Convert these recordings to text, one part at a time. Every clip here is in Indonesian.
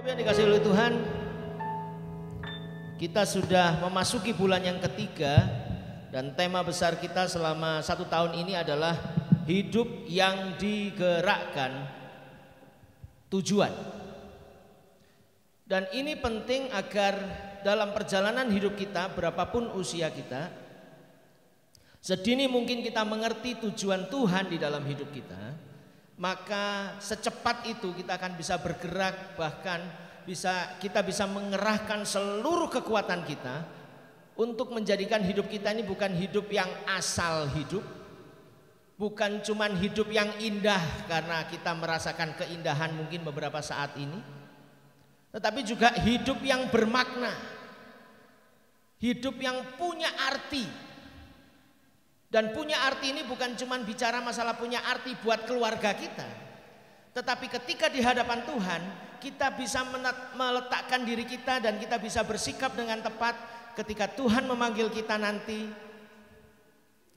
Yang dikasihi oleh Tuhan, kita sudah memasuki bulan yang ketiga dan tema besar kita selama 1 tahun ini adalah hidup yang digerakkan tujuan. Dan ini penting agar dalam perjalanan hidup kita, berapapun usia kita, sedini mungkin kita mengerti tujuan Tuhan di dalam hidup kita, maka secepat itu kita akan bisa bergerak, bahkan kita bisa mengerahkan seluruh kekuatan kita untuk menjadikan hidup kita ini bukan hidup yang asal hidup, bukan cuman hidup yang indah karena kita merasakan keindahan mungkin beberapa saat ini, tetapi juga hidup yang bermakna, hidup yang punya arti. Dan punya arti ini bukan cuma bicara masalah punya arti buat keluarga kita, tetapi ketika di hadapan Tuhan kita bisa meletakkan diri kita dan kita bisa bersikap dengan tepat. Ketika Tuhan memanggil kita nanti,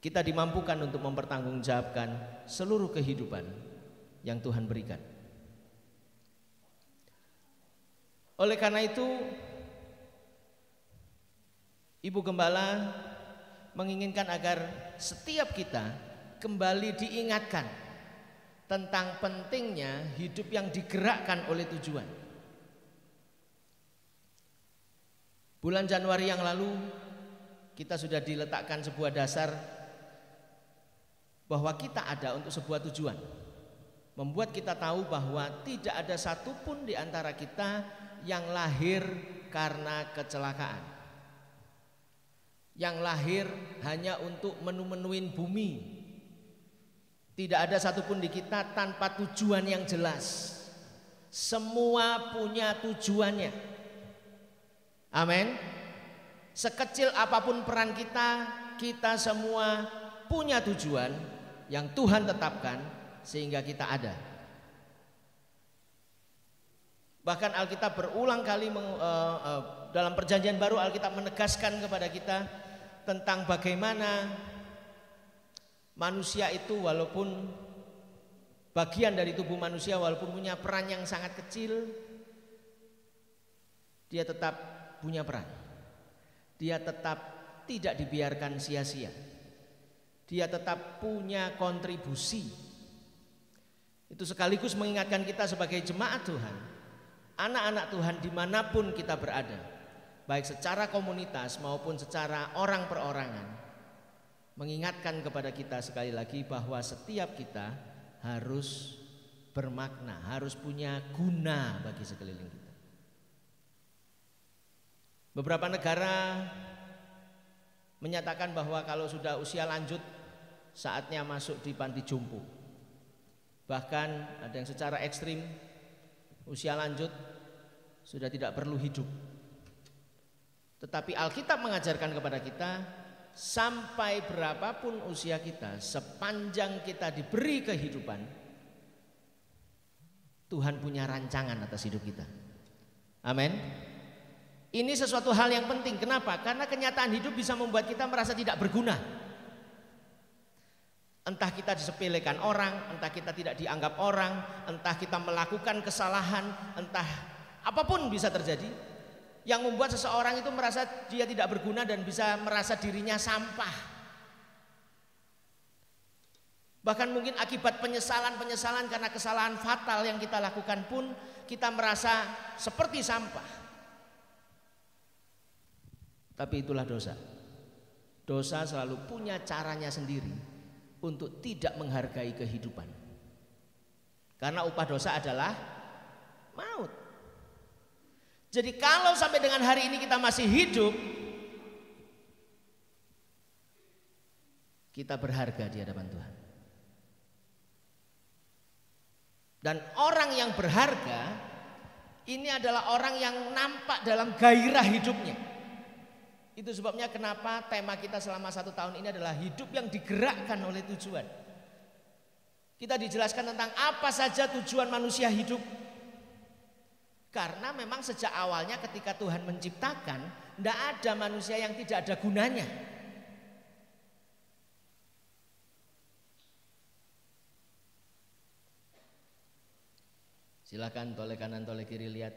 kita dimampukan untuk mempertanggungjawabkan seluruh kehidupan yang Tuhan berikan. Oleh karena itu, Ibu Gembala menginginkan agar setiap kita kembali diingatkan tentang pentingnya hidup yang digerakkan oleh tujuan. Bulan Januari yang lalu kita sudah diletakkan sebuah dasar bahwa kita ada untuk sebuah tujuan, membuat kita tahu bahwa tidak ada satupun di antara kita yang lahir karena kecelakaan, yang lahir hanya untuk menu-menuin bumi. Tidak ada satupun di kita tanpa tujuan yang jelas. Semua punya tujuannya. Amin. Sekecil apapun peran kita, kita semua punya tujuan yang Tuhan tetapkan sehingga kita ada. Bahkan Alkitab berulang kali dalam Perjanjian Baru, Alkitab menegaskan kepada kita tentang bagaimana manusia itu walaupun bagian dari tubuh manusia, walaupun punya peran yang sangat kecil, dia tetap punya peran. Dia tetap tidak dibiarkan sia-sia. Dia tetap punya kontribusi. Itu sekaligus mengingatkan kita sebagai jemaat Tuhan, anak-anak Tuhan dimanapun kita berada, baik secara komunitas maupun secara orang perorangan, mengingatkan kepada kita sekali lagi bahwa setiap kita harus bermakna, harus punya guna bagi sekeliling kita. Beberapa negara menyatakan bahwa kalau sudah usia lanjut saatnya masuk di panti jompo. Bahkan ada yang secara ekstrim usia lanjut sudah tidak perlu hidup. Tetapi Alkitab mengajarkan kepada kita, sampai berapapun usia kita, sepanjang kita diberi kehidupan, Tuhan punya rancangan atas hidup kita. Amin. Ini sesuatu hal yang penting. Kenapa? Karena kenyataan hidup bisa membuat kita merasa tidak berguna. Entah kita disepelekan orang, entah kita tidak dianggap orang, entah kita melakukan kesalahan, entah apapun bisa terjadi yang membuat seseorang itu merasa dia tidak berguna dan bisa merasa dirinya sampah. Bahkan mungkin akibat penyesalan karena kesalahan fatal yang kita lakukan pun kita merasa seperti sampah. Tapi itulah dosa. Dosa selalu punya caranya sendiri untuk tidak menghargai kehidupan. Karena upah dosa adalah maut. Jadi kalau sampai dengan hari ini kita masih hidup, kita berharga di hadapan Tuhan. Dan orang yang berharga ini adalah orang yang nampak dalam gairah hidupnya. Itu sebabnya kenapa tema kita selama 1 tahun ini adalah hidup yang digerakkan oleh tujuan. Kita dijelaskan tentang apa saja tujuan manusia hidup. Karena memang sejak awalnya ketika Tuhan menciptakan, tidak ada manusia yang tidak ada gunanya. Silakan toleh kanan toleh kiri lihat.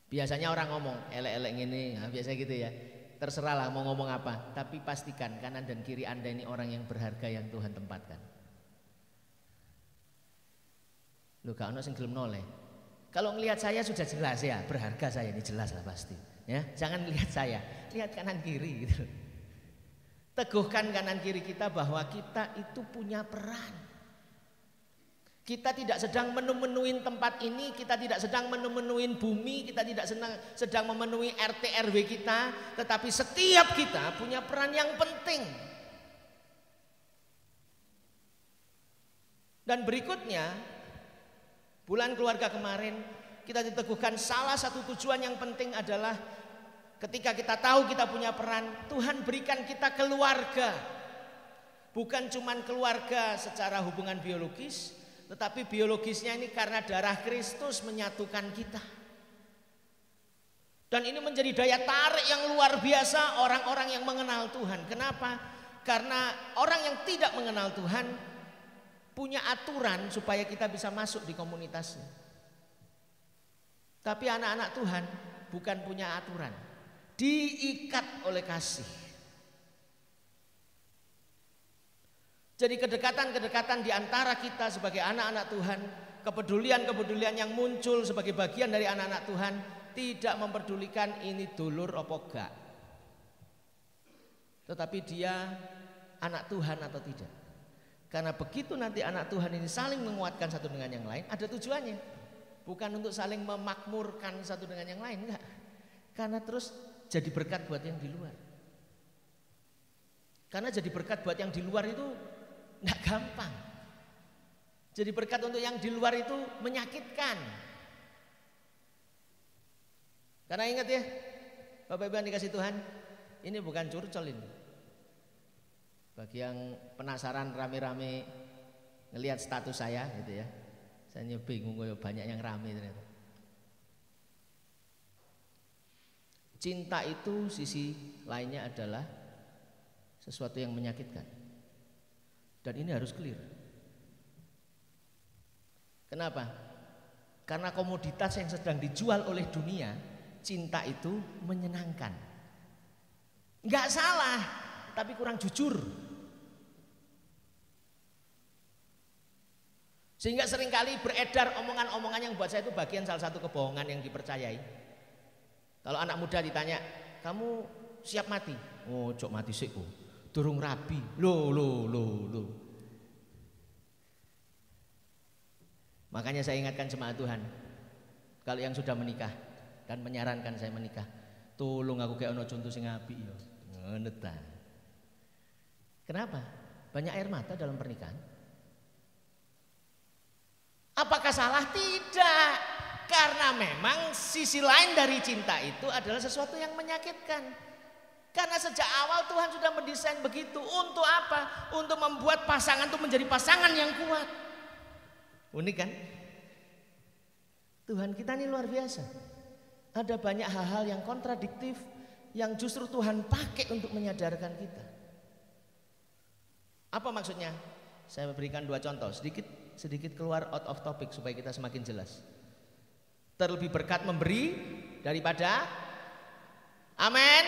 Biasanya orang ngomong elek-elek gini, nah, biasa gitu ya. Terserahlah mau ngomong apa, tapi pastikan kanan dan kiri Anda ini orang yang berharga yang Tuhan tempatkan. Lu gak ono sing gelem noleh. Kalau ngelihat saya sudah jelas ya, berharga saya ini jelas lah pasti. Ya, jangan lihat saya, lihat kanan kiri gitu. Teguhkan kanan kiri kita bahwa kita itu punya peran. Kita tidak sedang memenuhi tempat ini, kita tidak sedang memenuhi bumi, kita tidak sedang memenuhi RT RW kita, tetapi setiap kita punya peran yang penting. Dan berikutnya, bulan keluarga kemarin kita diteguhkan salah satu tujuan yang penting adalah ketika kita tahu kita punya peran, Tuhan berikan kita keluarga. Bukan cuman keluarga secara hubungan biologis, tetapi biologisnya ini karena darah Kristus menyatukan kita. Dan ini menjadi daya tarik yang luar biasa orang-orang yang mengenal Tuhan. Kenapa? Karena orang yang tidak mengenal Tuhan punya aturan supaya kita bisa masuk di komunitasnya. Tapi anak-anak Tuhan bukan punya aturan, diikat oleh kasih. Jadi kedekatan-kedekatan di antara kita sebagai anak-anak Tuhan, kepedulian-kepedulian yang muncul sebagai bagian dari anak-anak Tuhan tidak memperdulikan ini dulur apa gak. Tetapi dia anak Tuhan atau tidak. Karena begitu nanti anak Tuhan ini saling menguatkan satu dengan yang lain, ada tujuannya. Bukan untuk saling memakmurkan satu dengan yang lain, enggak. Karena terus jadi berkat buat yang di luar. Karena jadi berkat buat yang di luar itu enggak gampang. Jadi berkat untuk yang di luar itu menyakitkan. Karena ingat ya, Bapak Ibu yang dikasih Tuhan, ini bukan curcol ini. Bagi yang penasaran rame-rame ngelihat status saya gitu ya. Saya bingung kok banyak yang rame ternyata. Cinta itu sisi lainnya adalah sesuatu yang menyakitkan. Dan ini harus clear. Kenapa? Karena komoditas yang sedang dijual oleh dunia, cinta itu menyenangkan. Enggak salah, tapi kurang jujur. Sehingga seringkali beredar omongan-omongan yang buat saya itu bagian salah satu kebohongan yang dipercayai. Kalau anak muda ditanya, kamu siap mati? Oh, cok mati sih kok. Durung rabi. Loh. Makanya saya ingatkan jemaat Tuhan, kalau yang sudah menikah dan menyarankan saya menikah, tolong aku kayak ono contoh sing apik ya. Ngono ta. Kenapa? Banyak air mata dalam pernikahan. Apakah salah? Tidak. Karena memang sisi lain dari cinta itu adalah sesuatu yang menyakitkan. Karena sejak awal Tuhan sudah mendesain begitu. Untuk apa? Untuk membuat pasangan itu menjadi pasangan yang kuat. Unik kan? Tuhan kita ini luar biasa. Ada banyak hal-hal yang kontradiktif yang justru Tuhan pakai untuk menyadarkan kita. Apa maksudnya? Saya berikan dua contoh, sedikit keluar out of topic supaya kita semakin jelas. Terlebih berkat memberi daripada amin.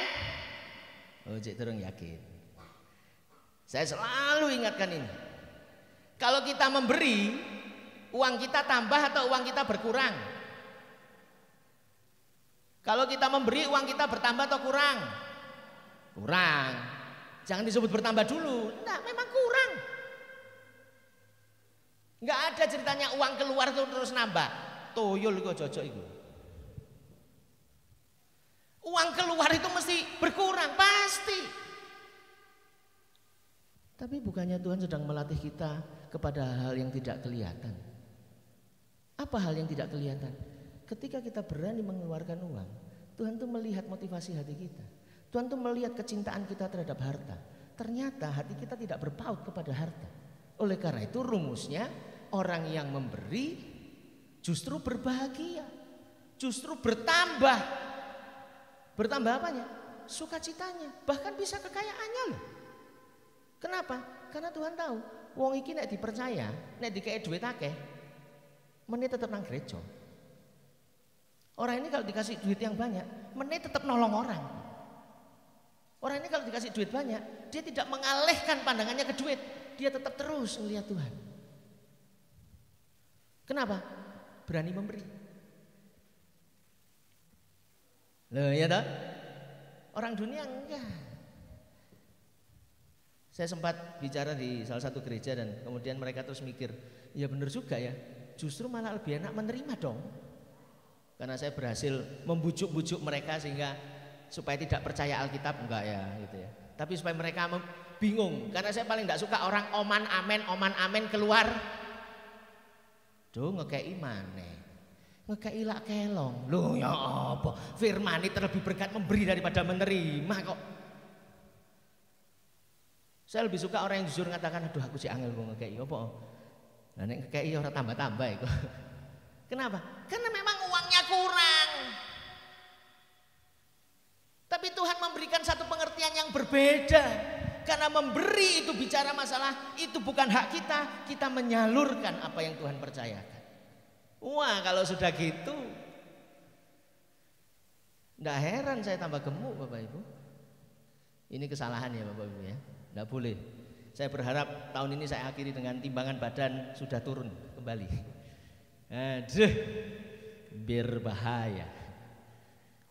Oh, cek terus yakin. Saya selalu ingatkan ini. Kalau kita memberi, uang kita tambah atau uang kita berkurang? Kalau kita memberi, uang kita bertambah atau kurang? Kurang. Jangan disebut bertambah dulu. Enggak, memang kurang. Enggak ada ceritanya uang keluar terus nambah. Toyol kok cocok itu. Uang keluar itu mesti berkurang, pasti. Tapi bukannya Tuhan sedang melatih kita kepada hal yang tidak kelihatan. Apa hal yang tidak kelihatan? Ketika kita berani mengeluarkan uang, Tuhan tuh melihat motivasi hati kita. Tuhan tuh melihat kecintaan kita terhadap harta. Ternyata hati kita tidak berpaut kepada harta. Oleh karena itu rumusnya, orang yang memberi justru berbahagia, justru bertambah. Bertambah apanya? Sukacitanya, bahkan bisa kekayaannya loh. Kenapa? Karena Tuhan tahu, wong iki nek dipercaya, nek dikei duit akeh, menit tetep nang gereja. Orang ini kalau dikasih duit yang banyak, menit tetap nolong orang. Orang ini kalau dikasih duit banyak, dia tidak mengalihkan pandangannya ke duit. Dia tetap terus melihat Tuhan. Kenapa? Berani memberi. Loh ya toh? Orang dunia enggak. Saya sempat bicara di salah satu gereja dan kemudian mereka terus mikir, ya benar juga ya, justru malah lebih enak menerima dong. Karena saya berhasil membujuk-bujuk mereka sehingga supaya tidak percaya Alkitab, enggak ya gitu ya. Tapi supaya mereka bingung, karena saya paling enggak suka orang oman amen keluar. Duh ngekei maneh. Ngekei lak kelong. Loh ya apa? Firman ini terlebih berkat memberi daripada menerima kok. Saya lebih suka orang yang jujur ngatakan, aduh aku sih angel kok ngekei apa. Nah nek ngekei ora tambah-tambah iku. Kenapa? Karena memang uangnya kurang. Tapi Tuhan memberikan satu pengertian yang berbeda. Karena memberi itu bicara masalah itu bukan hak kita. Kita menyalurkan apa yang Tuhan percayakan. Wah kalau sudah gitu, tidak heran saya tambah gemuk Bapak Ibu. Ini kesalahan ya Bapak Ibu ya. Tidak boleh. Saya berharap tahun ini saya akhiri dengan timbangan badan sudah turun kembali. Aduh, berbahaya.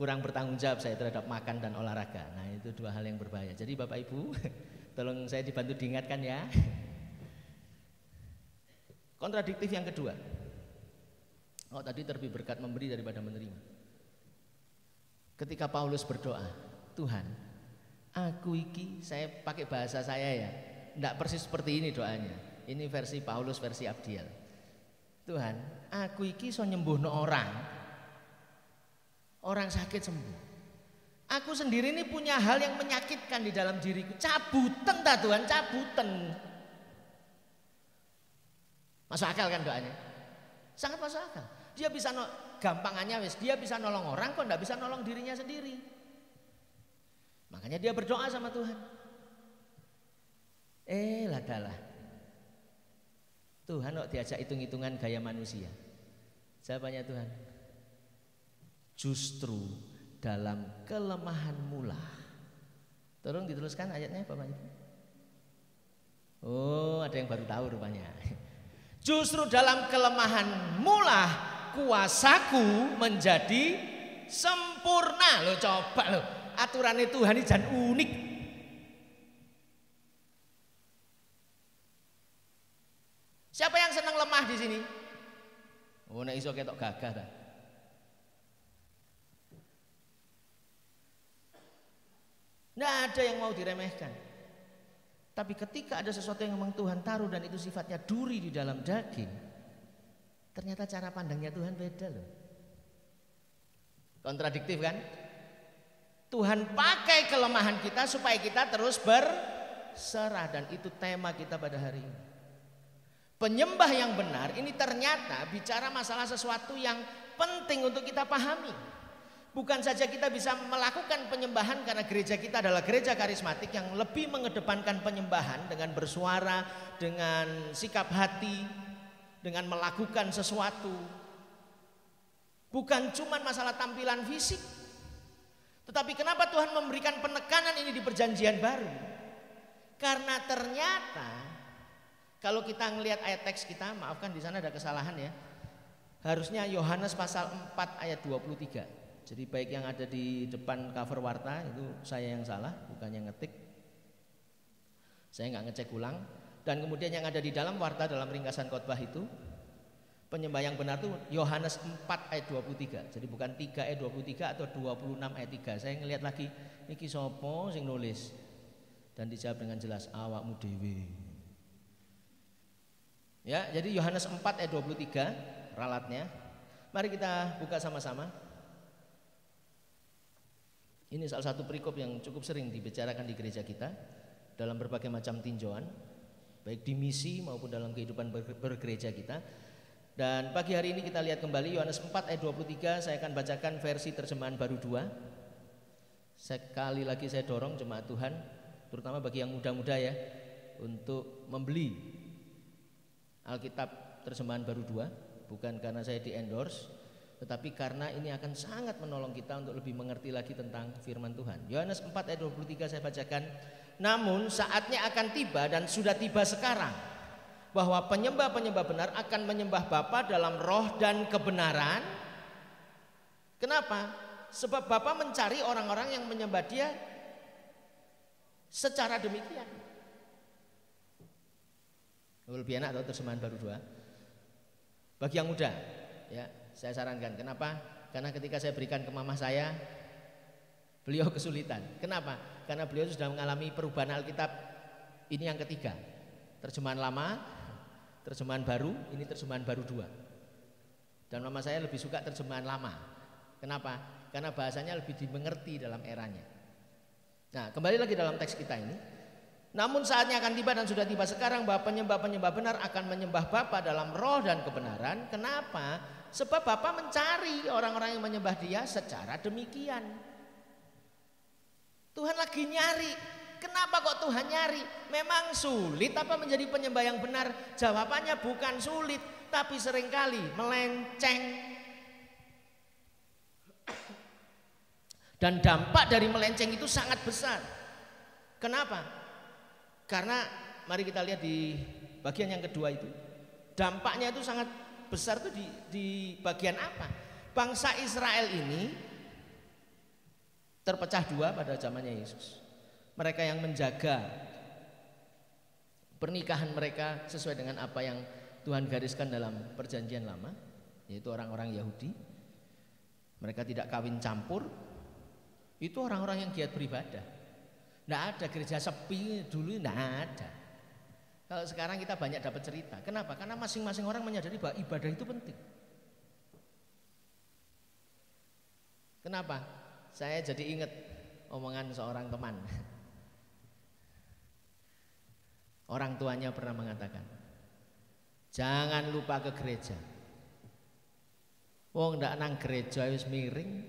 Kurang bertanggung jawab saya terhadap makan dan olahraga. Nah itu dua hal yang berbahaya. Jadi Bapak Ibu, tolong saya dibantu diingatkan ya. Kontradiktif yang kedua. Oh tadi terlebih berkat memberi daripada menerima. Ketika Paulus berdoa, Tuhan, aku iki, saya pakai bahasa saya ya, tidak persis seperti ini doanya. Ini versi Paulus, versi Abdiel. Tuhan, aku iki so nyembuhno orang sakit sembuh. Aku sendiri ini punya hal yang menyakitkan di dalam diriku. Cabutan tak Tuhan, cabutan. Masuk akal kan doanya? Sangat masuk akal. Dia bisa gampangannya wis, dia bisa nolong orang kok enggak bisa nolong dirinya sendiri. Makanya dia berdoa sama Tuhan. Ladalah. Tuhan kok diajak hitung-hitungan gaya manusia. Jawabannya Tuhan, justru dalam kelemahanmu lah. Tolong diteruskan ayatnya Bapak Ibu. Oh ada yang baru tahu rupanya. Justru dalam kelemahanmu lah kuasaku menjadi sempurna. Loh coba loh, aturannya Tuhan ini jan unik. Siapa yang senang lemah di sini? Oh nek iso ketok gagah ta. Nggak ada yang mau diremehkan. Tapi ketika ada sesuatu yang memang Tuhan taruh dan itu sifatnya duri di dalam daging, ternyata cara pandangnya Tuhan beda loh. Kontradiktif kan? Tuhan pakai kelemahan kita supaya kita terus berserah, dan itu tema kita pada hari ini. Penyembah yang benar ini ternyata bicara masalah sesuatu yang penting untuk kita pahami. Bukan saja kita bisa melakukan penyembahan karena gereja kita adalah gereja karismatik yang lebih mengedepankan penyembahan dengan bersuara, dengan sikap hati, dengan melakukan sesuatu. Bukan cuma masalah tampilan fisik. Tetapi kenapa Tuhan memberikan penekanan ini di perjanjian baru? Karena ternyata kalau kita ngelihat ayat teks kita, maafkan di sana ada kesalahan ya. Harusnya Yohanes pasal 4 ayat 23. Jadi baik yang ada di depan cover warta itu saya yang salah, bukan yang ngetik. Saya nggak ngecek ulang. Dan kemudian yang ada di dalam warta dalam ringkasan khotbah itu, penyembah yang benar itu Yohanes 4 ayat 23. Jadi bukan 3 ayat 23 atau 26 ayat 3. Saya ngelihat lagi, iki sopo sing nulis. Dan dijawab dengan jelas, awakmu dewe. Ya, jadi Yohanes 4 ayat 23 ralatnya. Mari kita buka sama-sama. Ini salah satu perikop yang cukup sering dibicarakan di gereja kita dalam berbagai macam tinjauan, baik di misi maupun dalam kehidupan bergereja kita. Dan pagi hari ini kita lihat kembali Yohanes 4 ayat 23. Saya akan bacakan versi terjemahan baru 2. Sekali lagi saya dorong jemaat Tuhan, terutama bagi yang muda-muda ya, untuk membeli Alkitab terjemahan baru 2, bukan karena saya di endorse, tetapi karena ini akan sangat menolong kita untuk lebih mengerti lagi tentang firman Tuhan. Yohanes 4 ayat 23 saya bacakan. Namun saatnya akan tiba dan sudah tiba sekarang, bahwa penyembah-penyembah benar akan menyembah Bapa dalam roh dan kebenaran. Kenapa? Sebab Bapa mencari orang-orang yang menyembah Dia secara demikian. Lebih enak atau terjemahan baru 2. Bagi yang muda, ya, saya sarankan. Kenapa? Karena ketika saya berikan ke mama saya, beliau kesulitan. Kenapa? Karena beliau sudah mengalami perubahan Alkitab. Ini yang ketiga. Terjemahan lama, terjemahan baru, ini terjemahan baru 2. Dan mama saya lebih suka terjemahan lama. Kenapa? Karena bahasanya lebih dimengerti dalam eranya. Nah, kembali lagi dalam teks kita ini. Namun saatnya akan tiba dan sudah tiba sekarang bahwa penyembah-penyembah benar akan menyembah Bapa dalam roh dan kebenaran. Kenapa? Sebab Bapa mencari orang-orang yang menyembah Dia secara demikian. Tuhan lagi nyari. Kenapa kok Tuhan nyari? Memang sulit apa menjadi penyembah yang benar? Jawabannya bukan sulit, tapi seringkali melenceng. Dan dampak dari melenceng itu sangat besar. Kenapa? Karena mari kita lihat di bagian yang kedua itu. Dampaknya itu sangat besar tuh di bagian apa? Bangsa Israel ini terpecah dua pada zamannya Yesus. Mereka yang menjaga pernikahan mereka sesuai dengan apa yang Tuhan gariskan dalam perjanjian lama, yaitu orang-orang Yahudi. Mereka tidak kawin campur. Itu orang-orang yang giat beribadah. Tidak ada gereja sepi dulu, tidak ada. Kalau sekarang kita banyak dapat cerita. Kenapa? Karena masing-masing orang menyadari bahwa ibadah itu penting. Kenapa? Saya jadi ingat omongan seorang teman. Orang tuanya pernah mengatakan, jangan lupa ke gereja. Wong ndak nang gereja wis miring,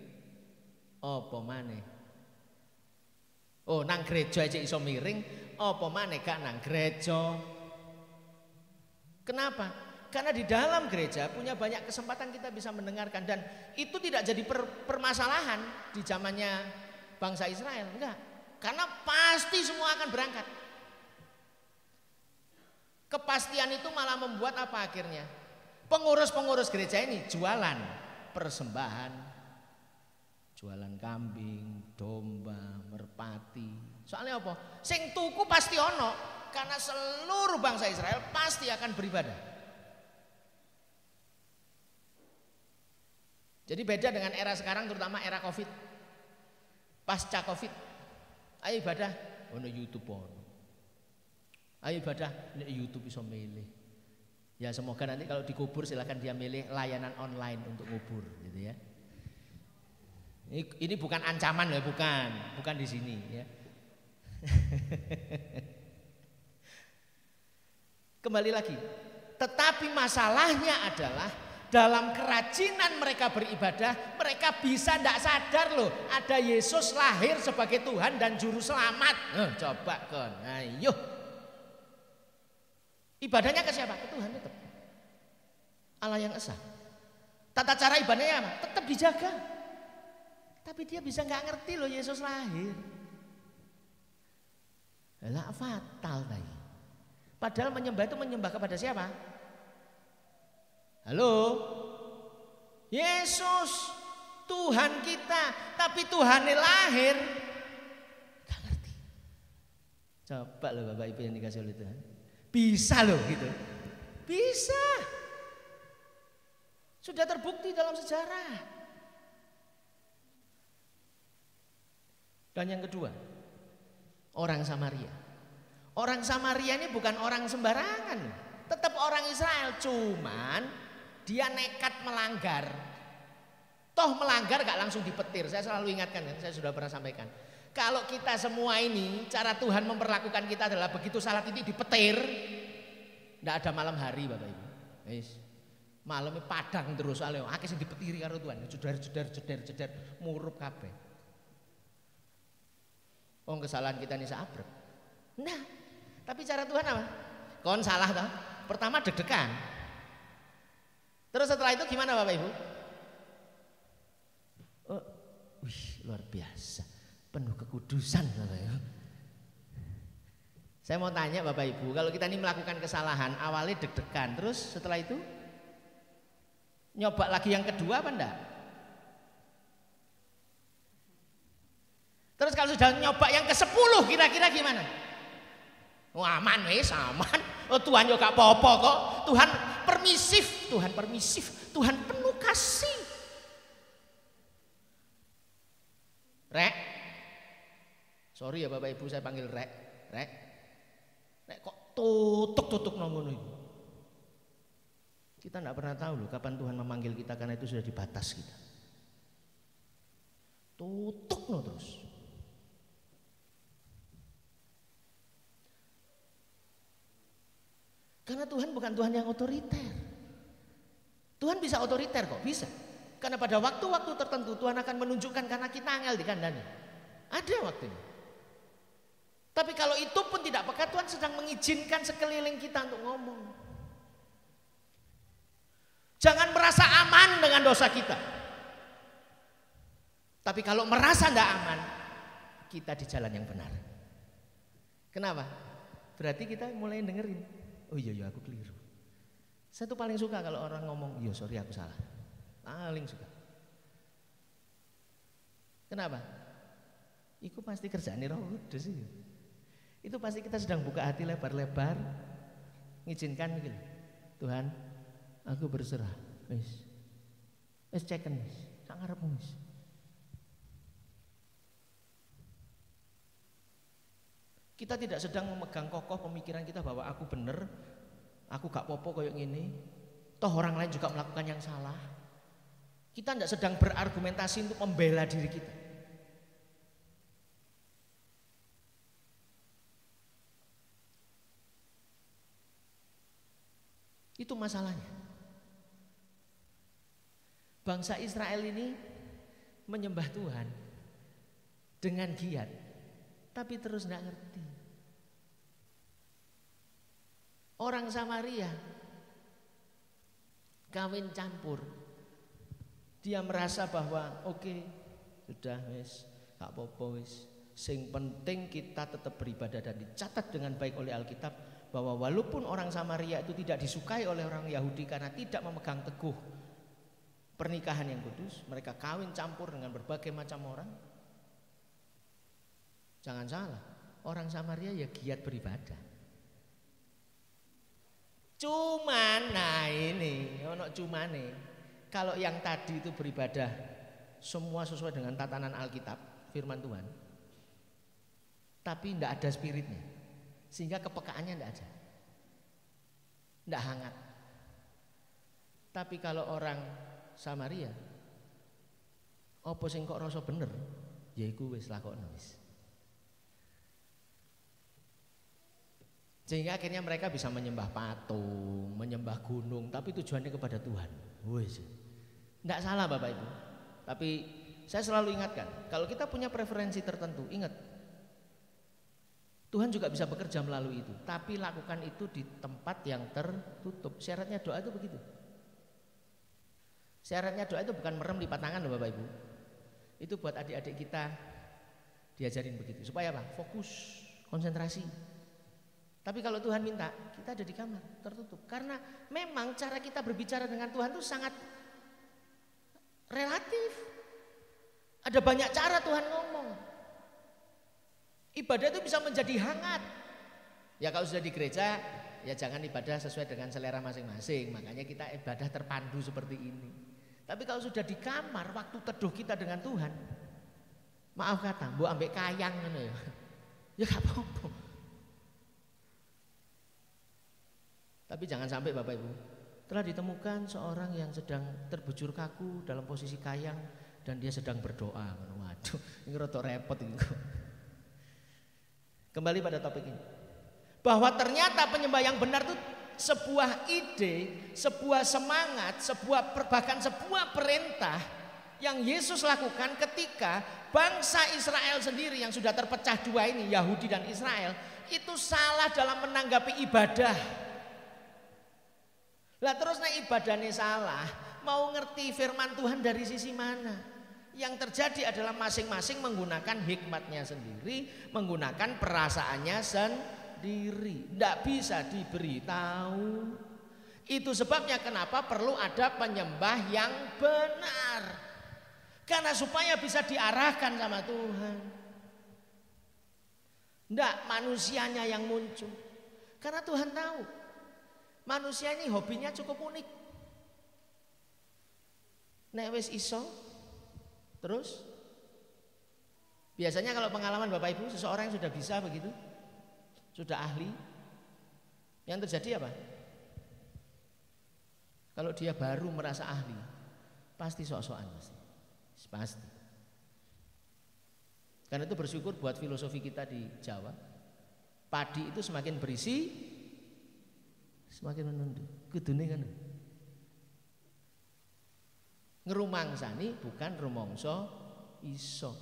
apa maneh? Oh, nang gereja aja iso miring, apa maneh gak nang gereja? Kenapa? Karena di dalam gereja punya banyak kesempatan kita bisa mendengarkan, dan itu tidak jadi permasalahan di zamannya bangsa Israel, enggak. Karena pasti semua akan berangkat. Kepastian itu malah membuat apa akhirnya? Pengurus-pengurus gereja ini jualan persembahan, jualan kambing, domba, merpati. Soalnya apa? Sing tuku pasti ono, karena seluruh bangsa Israel pasti akan beribadah. Jadi beda dengan era sekarang, terutama era Covid. Pasca Covid, ayo ibadah ono YouTube ono. Ayo ibadah nek YouTube iso milih. Ya semoga nanti kalau dikubur silakan dia milih layanan online untuk ngubur gitu ya. Ini bukan ancaman ya, bukan di sini ya. Kembali lagi. Tetapi masalahnya adalah dalam kerajinan mereka beribadah, mereka bisa tidak sadar loh, ada Yesus lahir sebagai Tuhan dan juru selamat. Coba kon, ayo. Ibadahnya ke siapa? Ke Tuhan tetap. Allah yang esa. Tata cara ibadahnya apa? Tetap dijaga. Tapi dia bisa nggak ngerti loh Yesus lahir. Lah fatal tadi. Padahal menyembah itu menyembah kepada siapa? Halo? Yesus, Tuhan kita. Tapi Tuhannya lahir. Gak ngerti. Coba loh Bapak Ibu yang dikasih oleh Tuhan. Bisa loh gitu. Bisa. Sudah terbukti dalam sejarah. Dan yang kedua, orang Samaria. Orang Samaria ini bukan orang sembarangan, tetap orang Israel, cuman dia nekat melanggar. Toh melanggar gak langsung dipetir. Saya selalu ingatkan, saya sudah pernah sampaikan. Kalau kita semua ini, cara Tuhan memperlakukan kita adalah begitu salah titik dipetir, tidak ada malam hari Bapak Ibu. Malamnya padang terus, akeh sing dipetiri karo Tuhan, jedar murup kabeh. Kesalahan kita ini sabrek. Nah, tapi cara Tuhan apa? Kon salah toh? Pertama deg-degan. Terus setelah itu gimana Bapak Ibu? Wih, luar biasa. Penuh kekudusan Bapak Ibu. Saya mau tanya Bapak Ibu, kalau kita ini melakukan kesalahan, awalnya deg-degan, terus setelah itu nyoba lagi yang kedua apa enggak? Terus kalau sudah nyoba yang ke-10 kira-kira gimana? Oh, aman wis, aman. Oh, Tuhan yo gak apa-apa kok. Tuhan permisif, Tuhan penuh kasih. Rek. Sorry ya Bapak Ibu saya panggil Rek. Rek kok tutuk ngono itu. Kita enggak pernah tahu loh kapan Tuhan memanggil kita karena itu sudah di batas kita. Tutuk no terus. Karena Tuhan bukan Tuhan yang otoriter. Tuhan bisa otoriter kok, bisa. Karena pada waktu-waktu tertentu Tuhan akan menunjukkan karena kita angel dikandani. Ada waktunya. Tapi kalau itu pun tidak peka, Tuhan sedang mengizinkan sekeliling kita untuk ngomong. Jangan merasa aman dengan dosa kita. Tapi kalau merasa tidak aman, kita di jalan yang benar. Kenapa? Berarti kita mulai dengerin. Oh iya aku keliru. Saya tuh paling suka kalau orang ngomong, iya sorry aku salah. Paling suka. Kenapa? Itu pasti kerjaan Roh Kudus sih. Itu pasti kita sedang buka hati lebar-lebar, ngizinkan gitu. Tuhan, aku berserah. Wis ceken wis, sak ngarepmu wis. Kita tidak sedang memegang kokoh pemikiran kita bahwa aku benar, aku gak popo kayak gini. Toh orang lain juga melakukan yang salah. Kita tidak sedang berargumentasi untuk membela diri kita. Itu masalahnya. Bangsa Israel ini menyembah Tuhan dengan giat, tapi terus tidak ngerti. Orang Samaria kawin campur. Dia merasa bahwa oke, sudah wis, gak apa-apa wis. Sing penting kita tetap beribadah dan dicatat dengan baik oleh Alkitab bahwa walaupun orang Samaria itu tidak disukai oleh orang Yahudi karena tidak memegang teguh pernikahan yang kudus, mereka kawin campur dengan berbagai macam orang. Jangan salah, orang Samaria ya giat beribadah. Cuman nah ini, ono cumane. Kalau yang tadi itu beribadah semua sesuai dengan tatanan Alkitab, firman Tuhan. Tapi tidak ada spiritnya. Sehingga kepekaannya tidak ada. Tidak hangat. Tapi kalau orang Samaria, apa sing kok rasa bener, ya iku wis lakokno wis. Sehingga akhirnya mereka bisa menyembah patung, menyembah gunung, tapi tujuannya kepada Tuhan. Wis. Tidak salah Bapak Ibu. Tapi saya selalu ingatkan, kalau kita punya preferensi tertentu, ingat Tuhan juga bisa bekerja melalui itu. Tapi lakukan itu di tempat yang tertutup. Syaratnya doa itu begitu. Syaratnya doa itu bukan merem lipat tangan loh Bapak Ibu. Itu buat adik-adik kita diajarin begitu. Supaya apa? Fokus, konsentrasi. Tapi kalau Tuhan minta, kita ada di kamar tertutup. Karena memang cara kita berbicara dengan Tuhan itu sangat relatif. Ada banyak cara Tuhan ngomong. Ibadah itu bisa menjadi hangat. Ya kalau sudah di gereja, ya jangan ibadah sesuai dengan selera masing-masing. Makanya kita ibadah terpandu seperti ini. Tapi kalau sudah di kamar, waktu teduh kita dengan Tuhan, maaf kata, mbok ambek kayang ngono ya. Ya gak apa-apa. Tapi jangan sampai Bapak Ibu, telah ditemukan seorang yang sedang terbujur kaku dalam posisi kayang dan dia sedang berdoa. Waduh, ini rada repot ini. Kembali pada topik ini, bahwa ternyata penyembah yang benar itu sebuah ide, sebuah semangat, bahkan sebuah perintah yang Yesus lakukan ketika bangsa Israel sendiri yang sudah terpecah dua ini, Yahudi dan Israel, itu salah dalam menanggapi ibadah. Lah terus ibadahnya salah, mau ngerti firman Tuhan dari sisi mana? Yang terjadi adalah masing-masing menggunakan hikmatnya sendiri, menggunakan perasaannya sendiri. Tidak bisa diberitahu. Itu sebabnya kenapa perlu ada penyembah yang benar. Karena supaya bisa diarahkan sama Tuhan. Tidak manusianya yang muncul. Karena Tuhan tahu manusia ini hobinya cukup unik. Nek wis iso, terus biasanya kalau pengalaman Bapak Ibu, seseorang yang sudah bisa begitu, sudah ahli, yang terjadi apa? Kalau dia baru merasa ahli, pasti sok-sokan pasti. Karena itu bersyukur buat filosofi kita di Jawa, padi itu semakin berisi, semakin menunduk. Kudune kan. Ngerumangsani bukan rumangsa iso.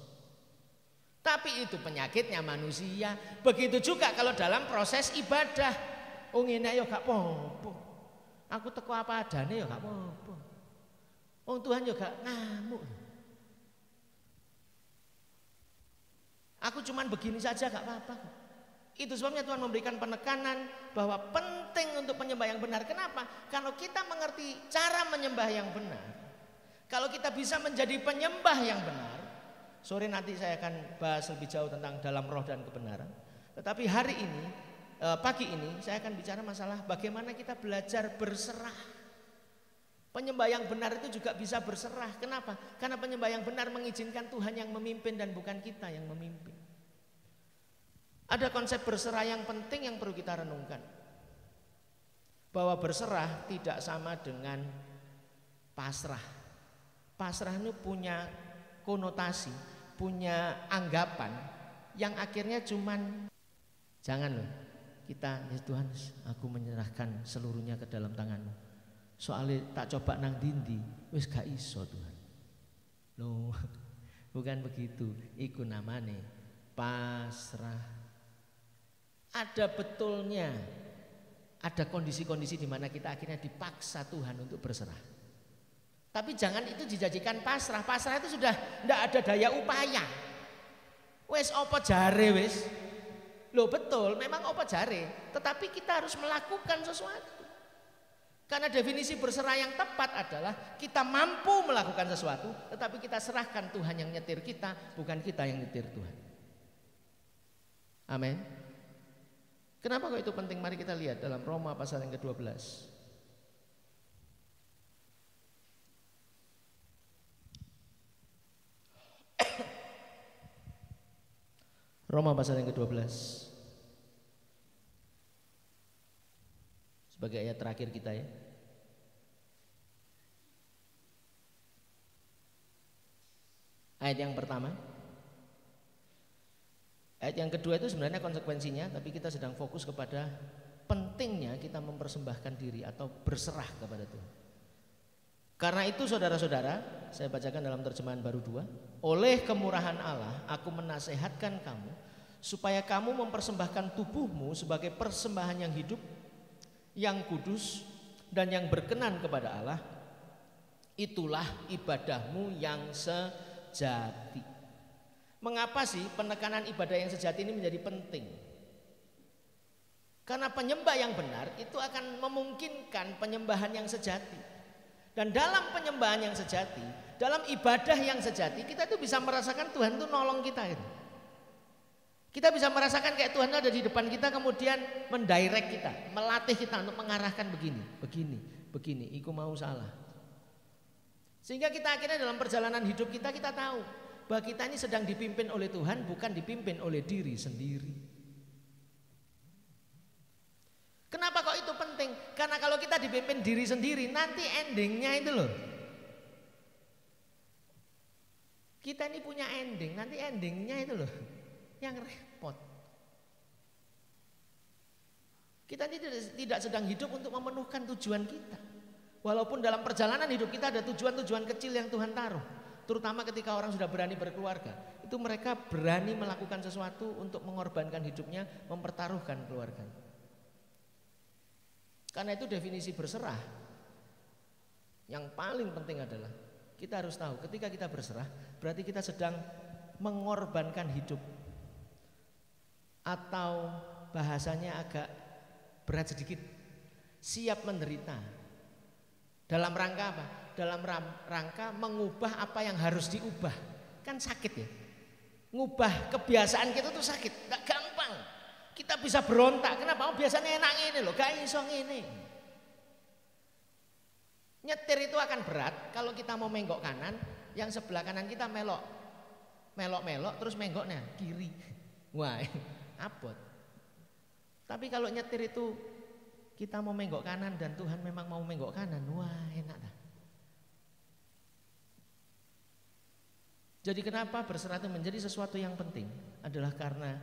Tapi itu penyakitnya manusia. Begitu juga kalau dalam proses ibadah. Oh ngene ya gak apa-apa. Aku teko apa adane ya gak apa-apa. Wong Tuhan ya gak ngamuk. Aku cuman begini saja gak apa-apa. Itu sebabnya Tuhan memberikan penekanan bahwa penting untuk penyembah yang benar. Kenapa? Kalau kita mengerti cara menyembah yang benar, kalau kita bisa menjadi penyembah yang benar, sore nanti saya akan bahas lebih jauh tentang dalam roh dan kebenaran. Tetapi hari ini, pagi ini saya akan bicara masalah bagaimana kita belajar berserah. Penyembah yang benar itu juga bisa berserah. Kenapa? Karena penyembah yang benar mengizinkan Tuhan yang memimpin dan bukan kita yang memimpin. Ada konsep berserah yang penting yang perlu kita renungkan. Bahwa berserah tidak sama dengan pasrah. Pasrah itu punya konotasi, punya anggapan yang akhirnya cuman jangan loh kita, ya Tuhan aku menyerahkan seluruhnya ke dalam tangan-Mu. Soalnya tak coba nang dindi, wis gak iso Tuhan. Loh, bukan begitu. Iku namane pasrah. Ada betulnya, ada kondisi-kondisi di mana kita akhirnya dipaksa Tuhan untuk berserah. Tapi jangan itu dijadikan pasrah. Pasrah itu sudah tidak ada daya upaya. Wes opo jare wes. Loh betul, memang opo jare. Tetapi kita harus melakukan sesuatu. Karena definisi berserah yang tepat adalah kita mampu melakukan sesuatu, tetapi kita serahkan Tuhan yang nyetir kita, bukan kita yang nyetir Tuhan. Amin. Kenapa kok itu penting? Mari kita lihat dalam Roma pasal yang ke-12. Roma pasal yang ke-12 sebagai ayat terakhir kita ya. Ayat yang pertama. Ayat yang kedua itu sebenarnya konsekuensinya, tapi kita sedang fokus kepada pentingnya kita mempersembahkan diri atau berserah kepada Tuhan. Karena itu saudara-saudara, saya bacakan dalam terjemahan baru 2. Oleh kemurahan Allah, aku menasehatkan kamu supaya kamu mempersembahkan tubuhmu sebagai persembahan yang hidup, yang kudus, dan yang berkenan kepada Allah. Itulah ibadahmu yang sejati. Mengapa sih penekanan ibadah yang sejati ini menjadi penting? Karena penyembah yang benar itu akan memungkinkan penyembahan yang sejati. Dan dalam penyembahan yang sejati, dalam ibadah yang sejati, kita tuh bisa merasakan Tuhan tuh nolong kita itu. Kita bisa merasakan kayak Tuhan ada di depan kita, kemudian mendirect kita, melatih kita untuk mengarahkan begini, iku mau salah. Sehingga kita akhirnya dalam perjalanan hidup kita tahu bahwa kita ini sedang dipimpin oleh Tuhan, bukan dipimpin oleh diri sendiri. Kenapa kok itu penting? Karena kalau kita dipimpin diri sendiri, nanti endingnya itu loh. Kita ini punya ending, nanti endingnya itu loh yang repot. Kita ini tidak sedang hidup untuk memenuhkan tujuan kita. Walaupun dalam perjalanan hidup kita ada tujuan-tujuan kecil yang Tuhan taruh. Terutama ketika orang sudah berani berkeluarga, itu mereka berani melakukan sesuatu untuk mengorbankan hidupnya, mempertaruhkan keluarganya. Karena itu definisi berserah yang paling penting adalah Kita harus tahu ketika kita berserah berarti kita sedang mengorbankan hidup. Atau bahasanya agak berat sedikit, siap menderita. Dalam rangka apa? Dalam rangka mengubah apa yang harus diubah. Kan sakit ya. Ngubah kebiasaan kita tuh sakit, gak gampang. Kita bisa berontak, kenapa? Oh, biasanya enak ini loh, gak iso ini. Nyetir itu akan berat kalau kita mau menggok kanan, yang sebelah kanan kita melok terus menggoknya kiri. Wah, abot. Tapi kalau nyetir itu kita mau menggok kanan dan Tuhan memang mau menggok kanan, wah enak dah. Jadi kenapa berserah itu menjadi sesuatu yang penting adalah karena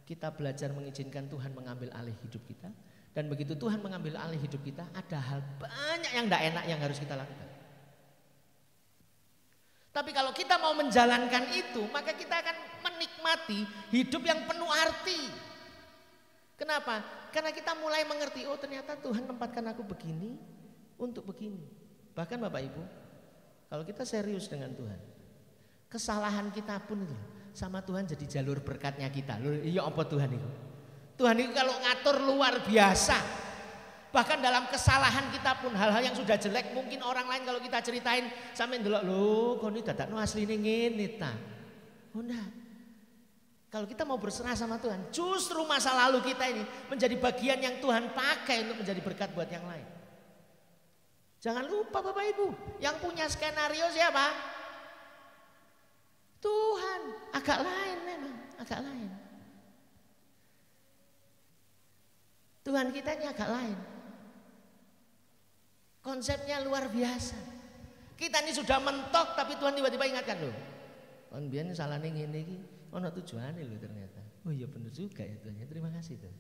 kita belajar mengizinkan Tuhan mengambil alih hidup kita. Dan begitu Tuhan mengambil alih hidup kita, ada hal banyak yang tidak enak yang harus kita lakukan. Tapi kalau kita mau menjalankan itu, maka kita akan menikmati hidup yang penuh arti. Kenapa? Karena kita mulai mengerti, oh ternyata Tuhan tempatkan aku begini untuk begini. Bahkan Bapak Ibu, kalau kita serius dengan Tuhan, kesalahan kita pun itu sama Tuhan jadi jalur berkatnya kita. Loh, iya apa Tuhan itu? Tuhan itu kalau ngatur luar biasa. Bahkan dalam kesalahan kita pun hal-hal yang sudah jelek mungkin orang lain kalau kita ceritain sampai ndelok lho koni dadakno asline ngene ta. Oh enggak. Kalau kita mau berserah sama Tuhan, justru masa lalu kita ini menjadi bagian yang Tuhan pakai untuk menjadi berkat buat yang lain. Jangan lupa Bapak Ibu, yang punya skenario siapa? Tuhan. Agak lain memang, agak lain. Tuhan kita ini agak lain. Konsepnya luar biasa. Kita ini sudah mentok tapi Tuhan tiba-tiba ingatkan loh. Kon biyen salahne ngene iki ana tujuane loh ternyata. Oh iya benar juga ya Tuhan. Terima kasih Tuhan.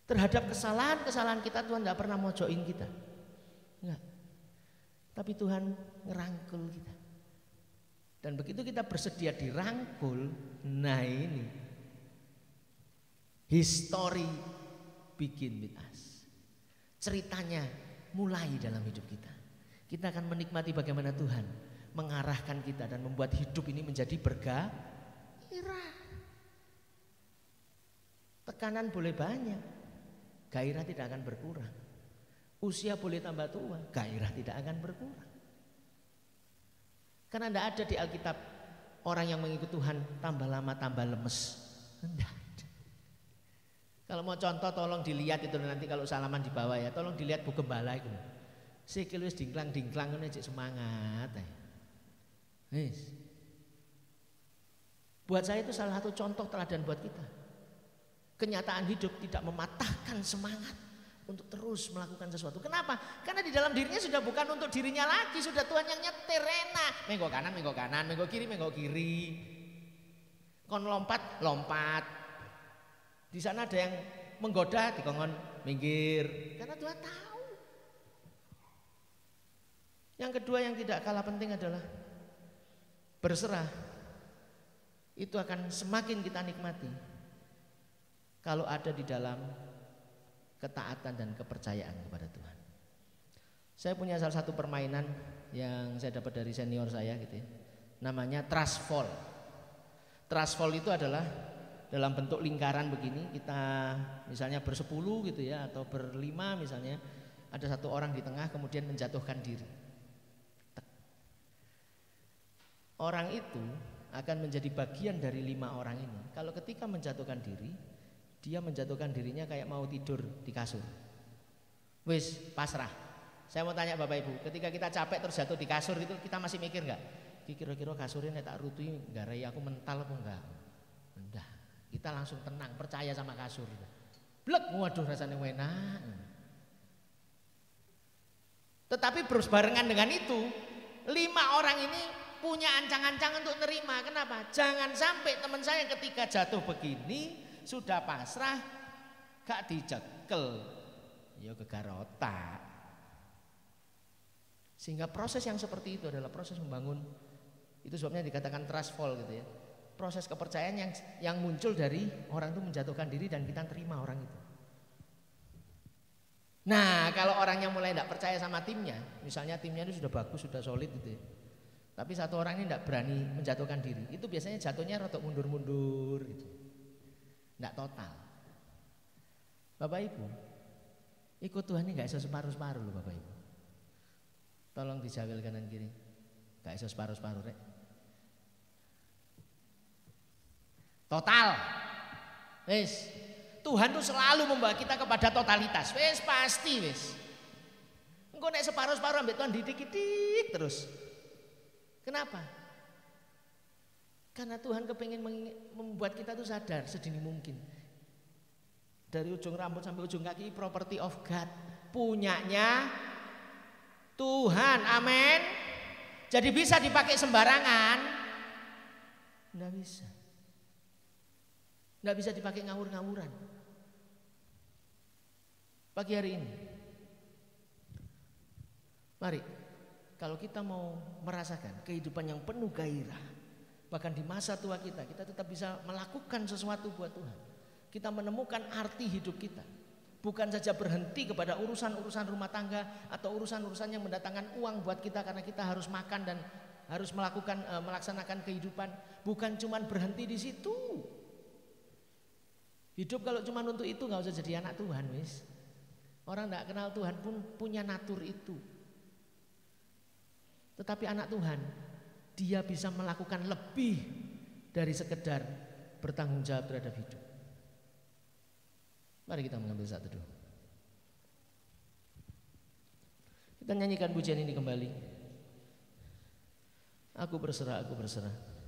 Terhadap kesalahan kita Tuhan enggak pernah mojokin kita. Enggak. Tapi Tuhan ngerangkul kita. Dan begitu kita bersedia dirangkul, nah ini history begin with us. Ceritanya mulai dalam hidup kita. Kita akan menikmati bagaimana Tuhan mengarahkan kita dan membuat hidup ini menjadi bergairah. Tekanan boleh banyak, gairah tidak akan berkurang. Usia boleh tambah tua, gairah tidak akan berkurang. Karena tidak ada di Alkitab orang yang mengikut Tuhan tambah lama tambah lemes. Tidak. Kalau mau contoh tolong dilihat itu nanti kalau salaman di bawah ya, tolong dilihat Bu Gembala itu. Sikil wis dingklang-dingklang ngene cek semangat. Wis. Buat saya itu salah satu contoh teladan buat kita. Kenyataan hidup tidak mematahkan semangat untuk terus melakukan sesuatu. Kenapa? Karena di dalam dirinya sudah bukan untuk dirinya lagi, sudah Tuhan yang nyetir enak. Menggok kanan, menggok kiri. Kon lompat. Di sana ada yang menggoda, dikongkon minggir. Karena Tuhan tahu. Yang kedua yang tidak kalah penting adalah berserah. Itu akan semakin kita nikmati kalau ada di dalam ketaatan dan kepercayaan kepada Tuhan. Saya punya salah satu permainan yang saya dapat dari senior saya gitu ya. Namanya trust fall. Trust fall itu adalah dalam bentuk lingkaran begini, kita misalnya bersepuluh gitu ya, atau berlima misalnya, ada satu orang di tengah kemudian menjatuhkan diri. Orang itu akan menjadi bagian dari 5 orang ini. Kalau ketika menjatuhkan diri, dia menjatuhkan dirinya kayak mau tidur di kasur. Wis pasrah. Saya mau tanya Bapak Ibu, ketika kita capek terus jatuh di kasur itu kita masih mikir nggak? Kira-kira kasurnya tak rutui nggak raya aku mental apa enggak? Enggak. Kita langsung tenang, percaya sama kasur. Blek, waduh rasanya enak. Tetapi berbarengan dengan itu, 5 orang ini punya ancang-ancang untuk nerima. Kenapa? Jangan sampai teman saya ketika jatuh begini sudah pasrah, gak dicekel, ya gegar otak. Sehingga proses yang seperti itu adalah proses membangun. Itu sebabnya dikatakan trust fall gitu ya. Proses kepercayaan yang muncul dari orang itu menjatuhkan diri dan kita terima orang itu. Nah kalau orang yang mulai tidak percaya sama timnya, misalnya timnya itu sudah bagus, sudah solid gitu ya, Tapi satu orang ini tidak berani menjatuhkan diri. Itu biasanya jatuhnya rotok mundur-mundur gitu. Tidak total. Bapak Ibu, ikut Tuhan ini gak bisa separuh-separuh loh Bapak Ibu. Tolong dijawil kanan kiri. Gak bisa separuh-separuh rek. Total. Wis. Tuhan tuh selalu membawa kita kepada totalitas. Wis pasti wis. Engko nek separuh-separuh ambek Tuhan didik-didik terus. Kenapa? Karena Tuhan kepengen membuat kita tuh sadar sedini mungkin. Dari ujung rambut sampai ujung kaki property of God. Punyanya Tuhan, amin. Jadi bisa dipakai sembarangan? Nggak bisa. Nggak bisa dipakai ngawur-ngawuran. Pagi hari ini, mari kalau kita mau merasakan kehidupan yang penuh gairah, bahkan di masa tua kita tetap bisa melakukan sesuatu buat Tuhan. Kita menemukan arti hidup kita. Bukan saja berhenti kepada urusan-urusan rumah tangga atau urusan-urusan yang mendatangkan uang buat kita karena kita harus makan dan harus melaksanakan kehidupan. Bukan cuma berhenti di situ. Hidup kalau cuma untuk itu nggak usah jadi anak Tuhan, wis. Orang nggak kenal Tuhan pun punya natur itu. Tetapi anak Tuhan, dia bisa melakukan lebih dari sekedar bertanggung jawab terhadap hidup. Mari kita mengambil saat teduh. Kita nyanyikan pujian ini kembali. Aku berserah, aku berserah.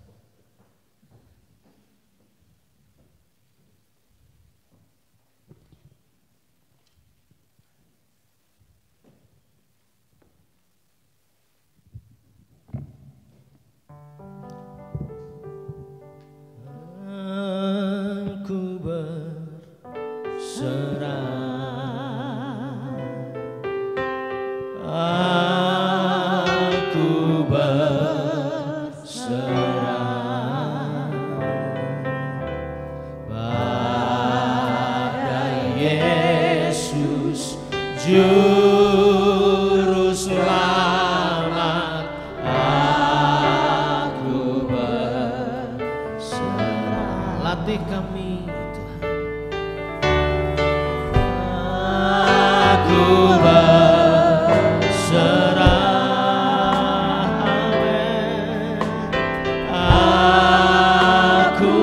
Juru selamat, aku berserah. Latih kami Tuhan. Aku berserah. Aku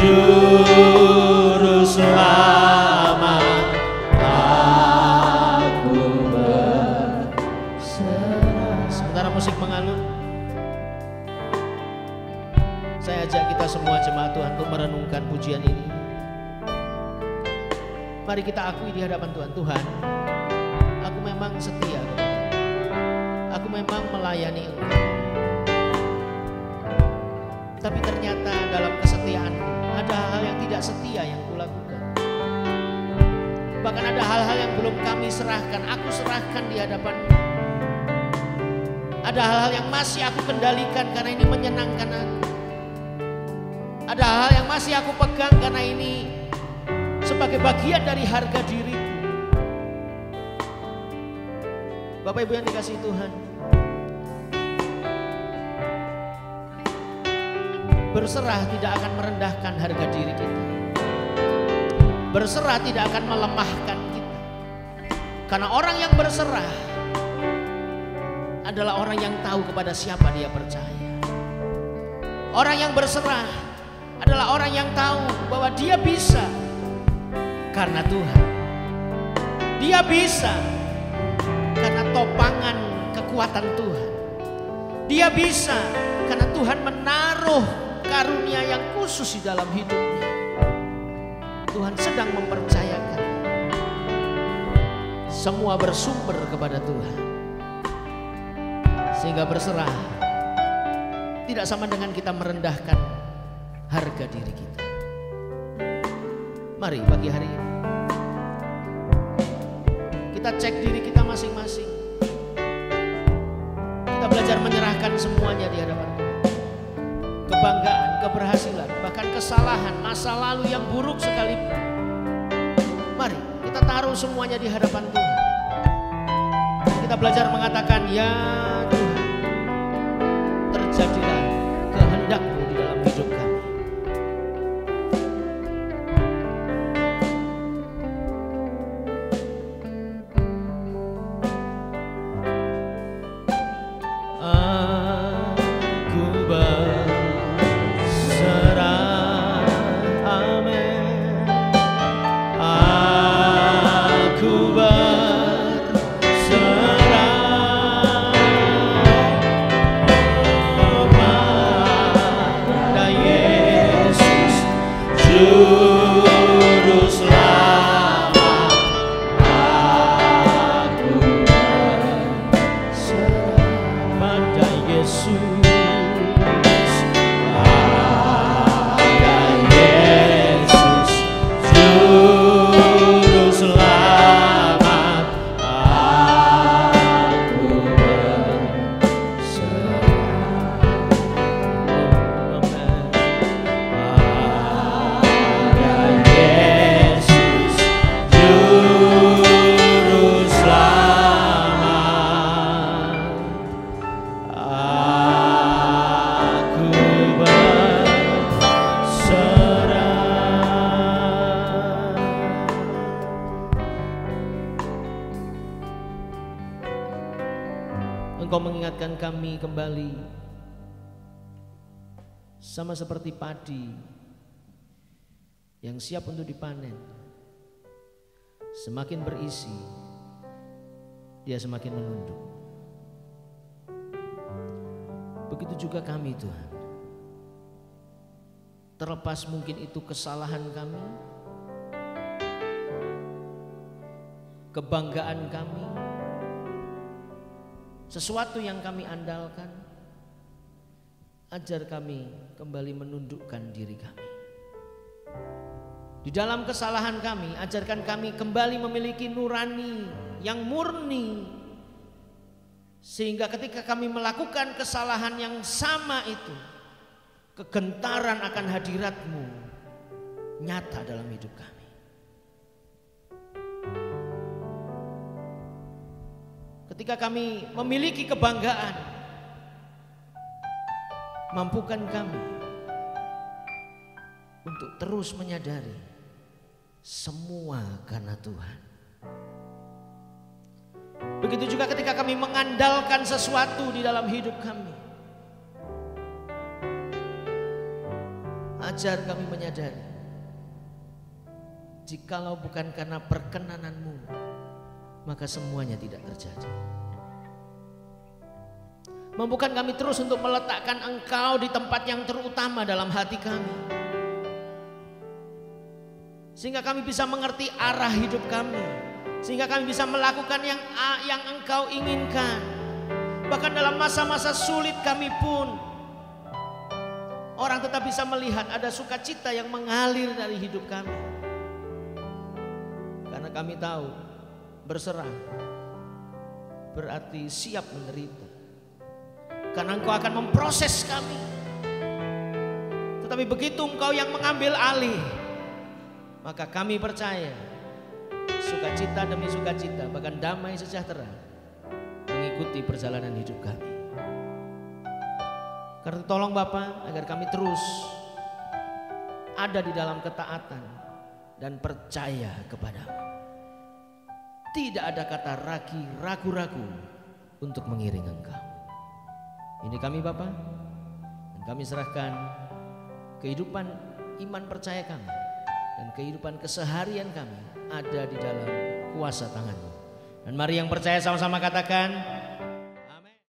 Juru selamat, aku berserah. Sementara musik mengalun, saya ajak kita semua jemaat Tuhan untuk merenungkan pujian ini. Mari kita akui di hadapan Tuhan, Tuhan, aku memang setia kepada-Mu. Aku memang melayani Engkau. Tapi ternyata dalam kesetiaan ada hal-hal yang tidak setia yang kulakukan. Bahkan ada hal-hal yang belum kami serahkan, aku serahkan di hadapan-Mu. Ada hal-hal yang masih aku kendalikan karena ini menyenangkan aku. Ada hal-hal yang masih aku pegang karena ini sebagai bagian dari harga diriku. Bapak Ibu yang dikasihi Tuhan, berserah tidak akan merendahkan harga diri kita. Berserah tidak akan melemahkan kita. Karena orang yang berserah adalah orang yang tahu kepada siapa dia percaya. Orang yang berserah adalah orang yang tahu bahwa dia bisa karena Tuhan. Dia bisa karena topangan kekuatan Tuhan. Dia bisa karena Tuhan menaruh karunia yang khusus di dalam hidupnya. Tuhan sedang mempercayakan. Semua bersumber kepada Tuhan. Sehingga berserah tidak sama dengan kita merendahkan harga diri kita. Mari pagi hari ini kita cek diri kita masing-masing. Kita belajar menyerahkan semuanya di hadapan Tuhan. kebanggaan, keberhasilan, bahkan kesalahan, masa lalu yang buruk sekalipun. Mari kita taruh semuanya di hadapan Tuhan. Kita belajar mengatakan, ya Tuhan, terjadilah kehendak-Mu di dalam hidup kami. Engkau mengingatkan kami kembali, sama seperti padi yang siap untuk dipanen. Semakin berisi, dia semakin menunduk. Begitu juga kami Tuhan. Terlepas mungkin itu kesalahan kami, kebanggaan kami, sesuatu yang kami andalkan, ajar kami kembali menundukkan diri kami. Di dalam kesalahan kami, ajarkan kami kembali memiliki nurani yang murni, sehingga ketika kami melakukan kesalahan yang sama itu, kegentaran akan hadirat-Mu nyata dalam hidup kami. Ketika kami memiliki kebanggaan, mampukan kami untuk terus menyadari semua karena Tuhan. Begitu juga ketika kami mengandalkan sesuatu di dalam hidup kami, ajar kami menyadari, jikalau bukan karena perkenanan-Mu, maka semuanya tidak terjadi. Mampukan kami terus untuk meletakkan Engkau di tempat yang terutama dalam hati kami, sehingga kami bisa mengerti arah hidup kami, sehingga kami bisa melakukan yang Engkau inginkan. Bahkan dalam masa-masa sulit kami pun, orang tetap bisa melihat ada sukacita yang mengalir dari hidup kami, karena kami tahu berserah berarti siap menderita, karena Engkau akan memproses kami. Tetapi begitu Engkau yang mengambil alih, maka kami percaya sukacita demi sukacita, bahkan damai sejahtera mengikuti perjalanan hidup kami. Karena tolong Bapa, agar kami terus ada di dalam ketaatan dan percaya kepadamu. Tidak ada kata ragu-ragu untuk mengiring Engkau. Ini kami Bapa, dan kami serahkan kehidupan iman percaya kami dan kehidupan keseharian kami ada di dalam kuasa tangan-Mu. Dan mari yang percaya sama-sama katakan,